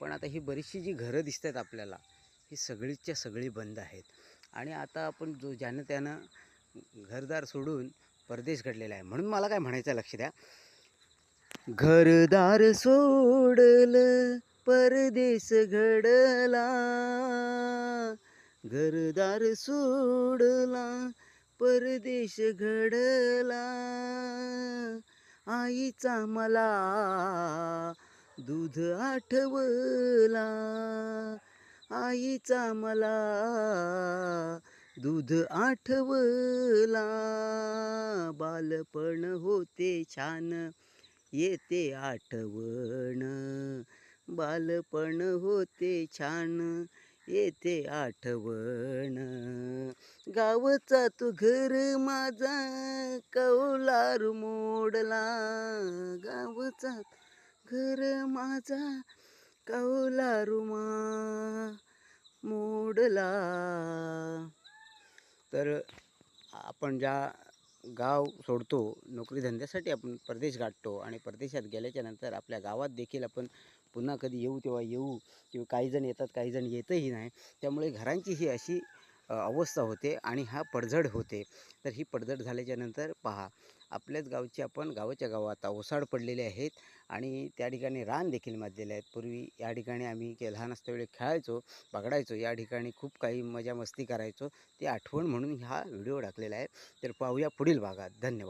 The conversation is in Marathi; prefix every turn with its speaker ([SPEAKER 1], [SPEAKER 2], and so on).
[SPEAKER 1] पण आता ही बरीचशी जी घरं दिसत आहेत आपल्याला, ही सगळीच्या सगळी बंद आहेत. आणि आता आपण ज्यानं त्यानं घरदार सोडून परदेश घडलेला आहे. म्हणून मला काय म्हणायचं आहे, लक्ष द्या. घरदार सोडलं परदेश घडला, घरदार सोडला परदेश घडला, आईचा मला दूध आठवला, आईचा मला दूध आठवला, बालपण होते छान येते आठवण, बालपण होते छान येते आठवण, गावचा तू घर माझा कौलारू मोडला, गावचा घर माझा कौलारू मोडला. तर आपण ज्या गाव सोडतो, नोकरी धंद्यासाठी आपण परदेश गाठतो आणि परदेशात गेल्याच्या नंतर आपल्या गावात देखील आपण पुन्हा कधी येऊ तेव्हा येऊ, किंवा काही जण येतात काही जण येतही नाही. त्यामुळे घरांची ही अशी अवस्था होते आणि हा पडझड होते. तर ही पडझड झाल्याच्या नंतर पहा, आपल्याच गावची आपण गावाच्या गावात आता ओसाड पडलेले आहेत आणि त्या ठिकाणी रान देखील माजलेले आहेत. पूर्वी या ठिकाणी आम्ही लहान असतेवेळी खेळायचो, बागडायचो, या ठिकाणी खूप काही मजा मस्ती करायचो. ती आठवण म्हणून हा व्हिडिओ टाकलेला आहे. तर पाहूया पुढील भागात. धन्यवाद.